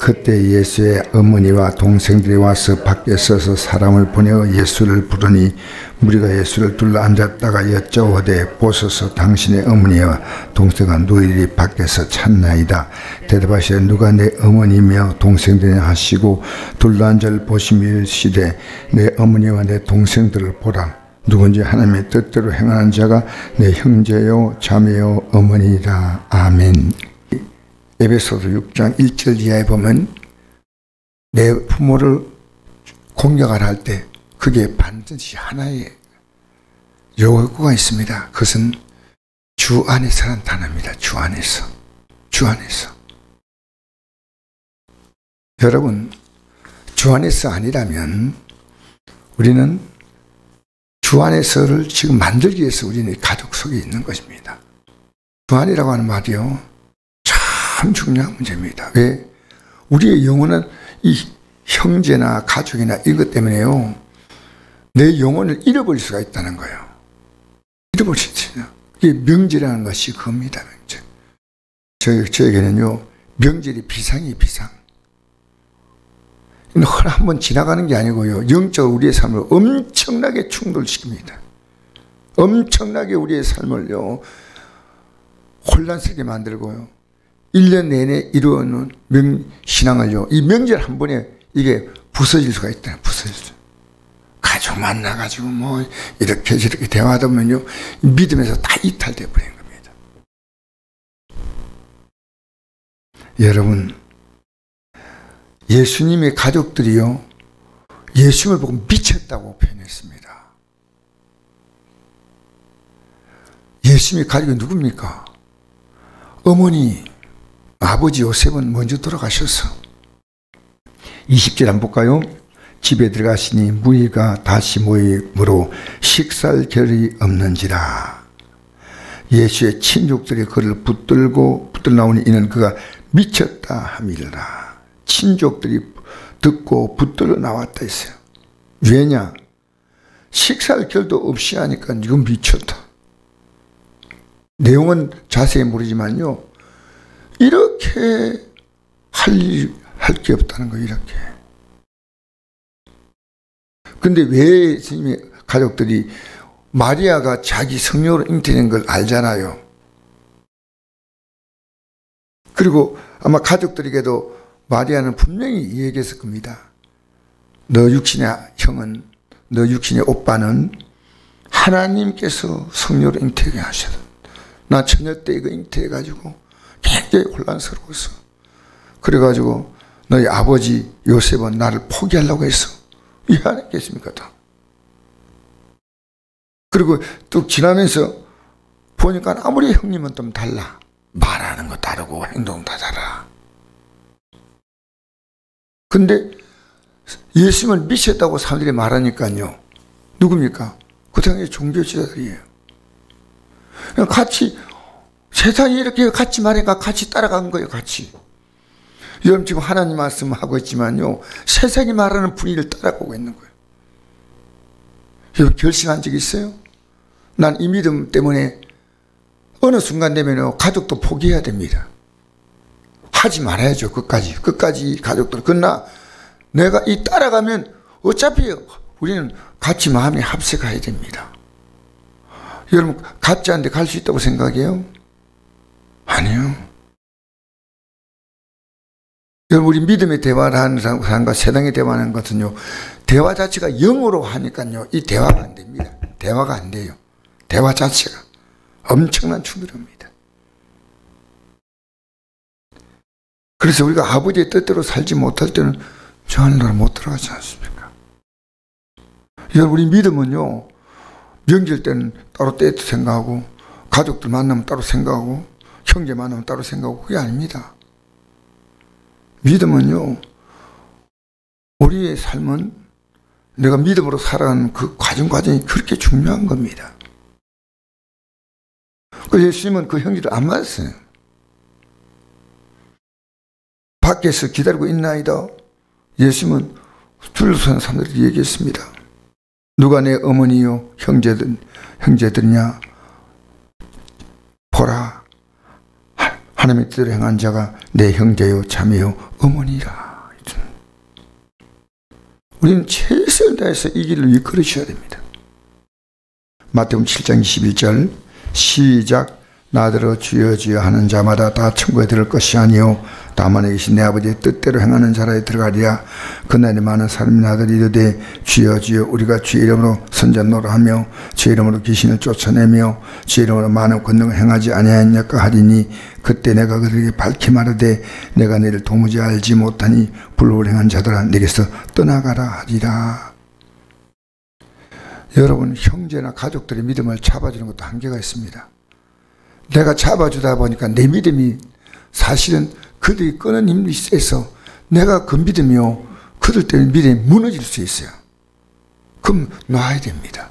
그때 예수의 어머니와 동생들이 와서 밖에 서서 사람을 보내어 예수를 부르니 무리가 예수를 둘러 앉았다가 여쭤오되 보소서 당신의 어머니와 동생은 너희들이 밖에서 찾나이다. 대답하시되 누가 내 어머니며 동생들이냐 하시고 둘러 앉아를 보시며 이르시되 내 어머니와 내 동생들을 보라. 누군지 하나님의 뜻대로 행하는 자가 내 형제요 자매요 어머니이다. 아멘. 에베소서 6장 1절 이하에 보면 내 부모를 공경하라 할 때 그게 반드시 하나의 요구가 있습니다. 그것은 주 안에서라는 단어입니다. 주 안에서. 주 안에서. 여러분, 주 안에서 아니라면 우리는 주 안에서를 지금 만들기 위해서 우리는 가족 속에 있는 것입니다. 주 안이라고 하는 말이요. 참 중요한 문제입니다. 왜? 우리의 영혼은 이 형제나 가족이나 이것 때문에요. 내 영혼을 잃어버릴 수가 있다는 거예요. 잃어버릴 수 있어요. 이게 명절이라는 것이 그겁니다. 명절. 저에게는요. 명절이 비상이 비상. 한번 지나가는 게 아니고요. 영적으로 우리의 삶을 엄청나게 충돌시킵니다. 엄청나게 우리의 삶을요. 혼란스럽게 만들고요. 1년 내내 이루어놓은 신앙을요. 이 명절 한 번에 이게 부서질 수가 있다. 부서질 수. 가족 만나가지고 뭐 이렇게 저렇게 대화하다 보면요. 믿음에서 다 이탈돼 버린 겁니다. 여러분, 예수님의 가족들이요. 예수님을 보고 미쳤다고 표현했습니다. 예수님의 가족이 누굽니까? 어머니, 아버지 요셉은 먼저 돌아가셔서 20절 한번 볼까요? 집에 들어가시니 무리가 다시 모이므로 식사할 겨를이 없는지라. 예수의 친족들이 그를 붙들고 나오니 이는 그가 미쳤다 함이라. 친족들이 듣고 붙들어 나왔다 했어요. 왜냐? 식사할 겨를도 없이 하니까 이건 미쳤다. 내용은 자세히 모르지만요. 이렇게 할 게 없다는 거예요. 이렇게. 근데 왜 예수님의 가족들이 마리아가 자기 성녀로 잉태된 걸 알잖아요. 그리고 아마 가족들에게도 마리아는 분명히 얘기했을 겁니다. 너 육신의 형은, 너 육신의 오빠는 하나님께서 성녀로 잉태하게 하셔서 나 처녀 때 이거 잉태해가지고 굉장히 혼란스러웠어. 그래가지고 너희 아버지 요셉은 나를 포기하려고 했어. 이해 안 했겠습니까? 다. 그리고 또 지나면서 보니까 아무리 형님은 좀 달라. 말하는 거 다르고 행동 다 달라. 근데 예수님을 미쳤다고 사람들이 말하니까요. 누굽니까? 그 당시에 종교지도자들이에요. 같이 세상이 이렇게 같이 말하니까 같이 따라간 거예요. 같이. 여러분 지금 하나님 말씀하고 있지만요. 세상이 말하는 분위기를 따라가고 있는 거예요. 여러분 결심한 적 있어요? 난 이 믿음 때문에 어느 순간 되면 가족도 포기해야 됩니다. 하지 말아야죠. 끝까지 가족들. 그러나 내가 이 따라가면 어차피 우리는 같이 마음이 합세가야 됩니다. 여러분 같지 않은데 갈 수 있다고 생각해요? 아니요. 여러분 우리 믿음의 대화를 하는 사람과 세상의 대화하는 것은요. 대화 자체가 영어로 하니까요. 이 대화가 안 됩니다. 대화가 안 돼요. 대화 자체가 엄청난 충돌입니다. 그래서 우리가 아버지의 뜻대로 살지 못할 때는 저 하늘나라 못 들어가지 않습니까? 여러분 우리 믿음은요. 명절 때는 따로 떼도 생각하고 가족들 만나면 따로 생각하고 형제 만나면 따로 생각하고 그게 아닙니다. 믿음은요. 우리의 삶은 내가 믿음으로 살아가는 그 과정이 그렇게 중요한 겁니다. 그 예수님은 그 형제를 안 맞았어요. 밖에서 기다리고 있나이다. 예수님은 둘러서는 사람들이 얘기했습니다. 누가 내 어머니요 형제들이냐 보라. 하나님의 뜻대로 행한 자가 내 형제요 자매요 어머니라. 우리는 최선을 다해서 이 길을 이끌으셔야 됩니다. 마태복음 7장 21절 시작. 나더러 주여 주여 하는 자마다 다 천국에 들을 것이 아니요 다만 계신 내 아버지의 뜻대로 행하는 자라에 들어가리라. 그날에 많은 사람이 나더러 이르되 주여 주여 우리가 주의 이름으로 선전노라 하며 주의 이름으로 귀신을 쫓아내며 주의 이름으로 많은 권능을 행하지 아니하였냐까 하리니 그때 내가 그들에게 밝히 말하되 내가 너희를 도무지 알지 못하니 불불행한 자들아 내게서 떠나가라 하리라. 여러분, 형제나 가족들의 믿음을 잡아주는 것도 한계가 있습니다. 내가 잡아주다 보니까 내 믿음이 사실은 그들이 끄는 힘이 세서 내가 그 믿음이요 그들 때문에 믿음이 무너질 수 있어요. 그럼 놔야 됩니다.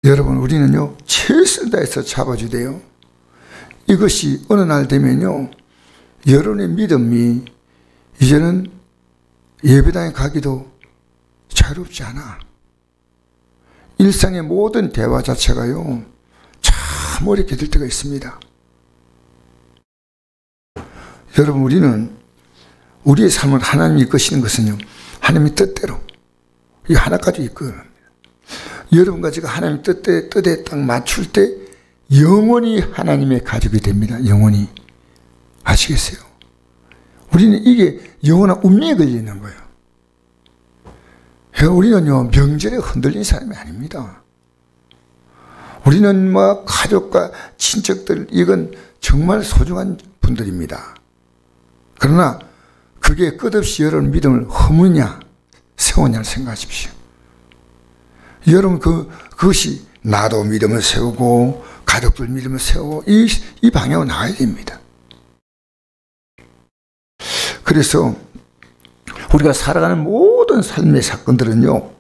여러분, 우리는요 최선을 다해서 잡아주대요. 이것이 어느 날 되면요 여러분의 믿음이 이제는 예배당에 가기도 자유롭지 않아. 일상의 모든 대화 자체가요 참 어렵게 될 때가 있습니다. 여러분, 우리는 우리의 삶을 하나님이 이끄시는 것은요 하나님의 뜻대로 이 하나 가지고 이끌어갑니다. 여러분과 제가 하나님의 뜻에 딱 맞출 때 영원히 하나님의 가족이 됩니다. 영원히. 아시겠어요? 우리는 이게 영원한 운명에 걸리는 거예요. 우리는요 명절에 흔들린 사람이 아닙니다. 우리는 뭐 가족과 친척들 이건 정말 소중한 분들입니다. 그러나 그게 끝없이 여러분 믿음을 허무냐 세우냐를 생각하십시오. 여러분 그것이 나도 믿음을 세우고 가족들 믿음을 세우고 이 방향으로 나가야 됩니다. 그래서 우리가 살아가는 모든 삶의 사건들은요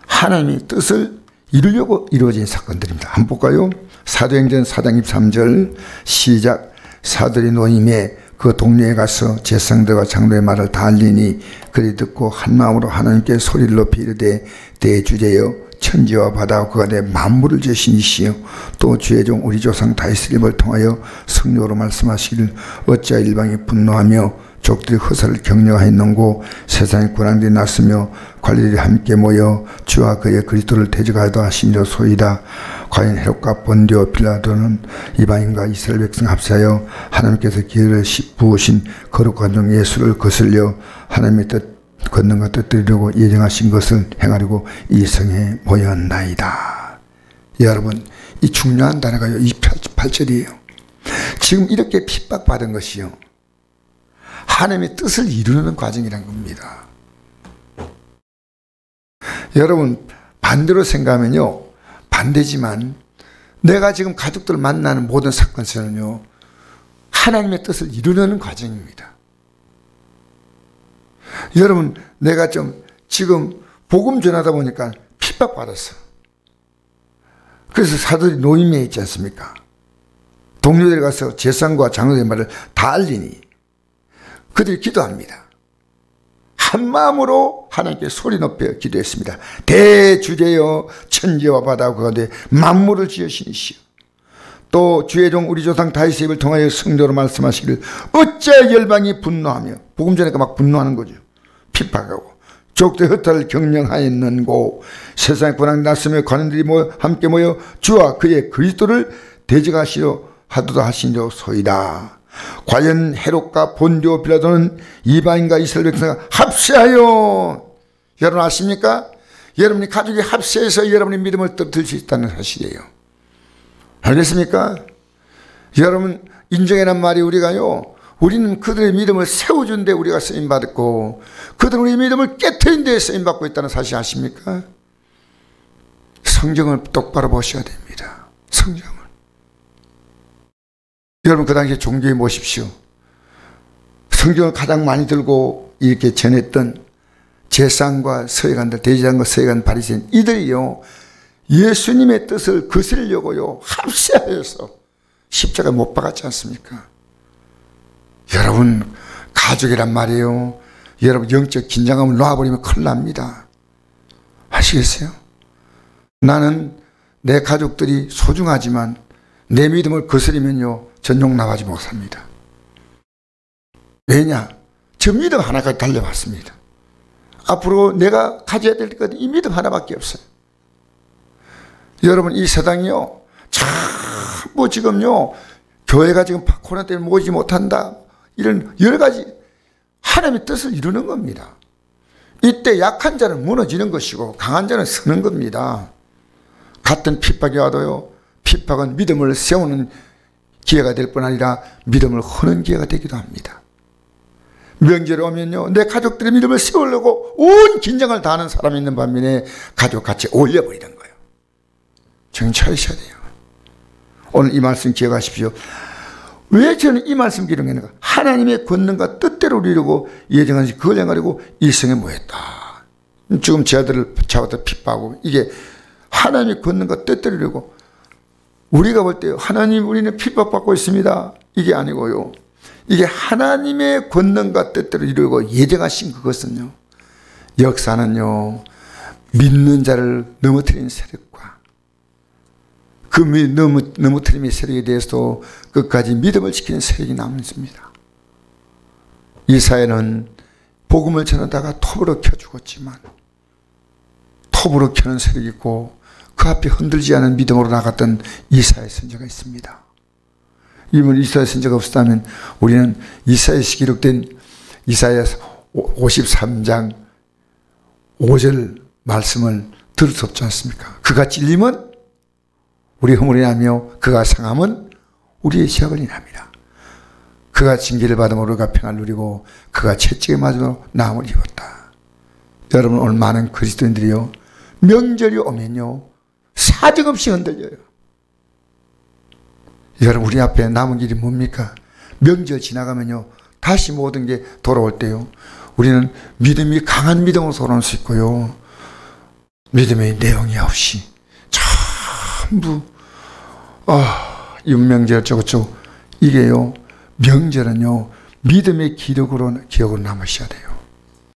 하나님의 뜻을 이루려고 이루어진 사건들입니다. 한번 볼까요? 사도행전 4장 23절 시작. 사들이 노임에 그 동네에 가서 제사장들과 장로의 말을 다 알리니 그리 듣고 한 마음으로 하나님께 소리를 높이 이르되 대주제여 천지와 바다와 그 안에 만물을 지으신 이시여 또 주의 종 우리 조상 다윗의 입을 통하여 성령으로 말씀하시기를 어찌하여 일방이 분노하며 족들이 허사를 격려하였는고 세상의 권한들이 났으며 관리들이 함께 모여 주와 그의 그리스도를 대적하여도 하시니라 소이다. 과연 헤롯과 본디오 빌라도는 이방인과 이스라엘 백성 합세하여 하나님께서 기회를 부으신 거룩한 종 예수를 거슬려 하나님의 뜻 권능과 뜻들이려고 예정하신 것을 행하려고 이 성에 모였나이다. 여러분, 이 중요한 단어가요 28절이에요. 지금 이렇게 핍박받은 것이요 하나님의 뜻을 이루는 과정이란 겁니다. 여러분, 반대로 생각하면요 반대지만 내가 지금 가족들 만나는 모든 사건에서는요 하나님의 뜻을 이루려는 과정입니다. 여러분, 내가 좀 지금 복음 전하다 보니까 핍박받았어. 그래서 사도들이 노임에 있지 않습니까? 동료들이 가서 제사장과 장로의 말을 다 알리니 그들이 기도합니다. 한 마음으로 하나님께 소리 높여 기도했습니다. 대주제여 천지와 바다와 그 가운데 만물을 지으시니시여 또 주의 종 우리 조상 다윗의 입을 통하여 성도로 말씀하시기를 어찌하여 열방이 분노하며 복음 전하니까 막 분노하는 거죠. 핍박하고 족들의 허탈을 경영하였는고 세상에 권한이 났으며 관원들이 함께 모여 주와 그의 그리스도를 대적하시려 하도다 하시니라 소이다. 과연 헤롯과 본디오 빌라도는 이방인과 이스라엘 백성과 합세하여 여러분 아십니까? 여러분이 가족이 합세해서 여러분의 믿음을 떨어뜨릴 수 있다는 사실이에요. 알겠습니까? 여러분, 인정이란 말이 우리가요 우리는 그들의 믿음을 세워준 데 우리가 쓰임받았고 그들은 우리의 믿음을 깨트린 데에 쓰임받고 있다는 사실 아십니까? 성경을 똑바로 보셔야 됩니다. 성경을. 여러분, 그 당시에 종교에 모십시오. 성경을 가장 많이 들고 이렇게 전했던 제사장과 서기관들, 대제사장과 서기관, 바리새인 이들이요 예수님의 뜻을 거스르려고요 합세하여서 십자가에 못 박았지 않습니까? 여러분, 가족이란 말이에요. 여러분, 영적 긴장감을 놓아버리면 큰일 납니다. 아시겠어요? 나는 내 가족들이 소중하지만 내 믿음을 거스르면요 전용 나가지 못합니다. 왜냐? 저 믿음 하나까지 달려왔습니다. 앞으로 내가 가져야 될 것은 이 믿음 하나밖에 없어요. 여러분, 이 세상이요, 전부 지금요, 교회가 지금 코로나 때문에 모이지 못한다, 이런 여러 가지 하나님의 뜻을 이루는 겁니다. 이때 약한 자는 무너지는 것이고 강한 자는 서는 겁니다. 같은 핍박이 와도요, 핍박은 믿음을 세우는 기회가 될 뿐 아니라 믿음을 허는 기회가 되기도 합니다. 명절에 오면요, 내 가족들의 믿음을 세우려고 온 긴장을 다하는 사람이 있는 반면에 가족같이 올려버리는 거예요. 정신 차리셔야 돼요. 오늘 이 말씀 기억하십시오. 왜 저는 이 말씀 기록했는가? 하나님의 권능과 뜻대로 이루고 예정한 시 그걸 행하려고 일성에 모였다. 지금 제 아들을 잡아서 핍박하고, 이게 하나님의 권능과 뜻대로 이루고, 우리가 볼 때 하나님 우리는 핍박받고 있습니다, 이게 아니고요, 이게 하나님의 권능과 뜻대로 이루고 예정하신 그것은요, 역사는요, 믿는 자를 넘어뜨리는 세력과 그 넘어뜨림의 세력에 대해서도 끝까지 믿음을 지키는 세력이 남습니다. 이 사회는 복음을 전하다가 톱으로 켜 죽었지만 톱으로 켜는 세력이 있고 그 앞에 흔들지 않은 믿음으로 나갔던 이사야 선지자가 있습니다. 이사야 선지자가 없었다면 우리는 이사야서 기록된 이사야 53장 5절 말씀을 들을 수 없지 않습니까? 그가 찔림은 우리 허물이 나며 그가 상함은 우리의 죄악을 인합니다. 그가 징계를 받음으로 우리가 평안을 누리고 그가 채찍에 맞음으로 나음을 입었다. 여러분, 오늘 많은 그리스도인들이요, 명절이 오면요, 사정없이 흔들려요. 여러분, 우리 앞에 남은 길이 뭡니까? 명절 지나가면요, 다시 모든 게 돌아올 때요, 우리는 믿음이 강한 믿음으로 돌아올 수 있고요, 믿음의 내용이 없이 전부 윤명절 저것저것, 이게요, 명절은요, 믿음의 기록으로 남으셔야 돼요.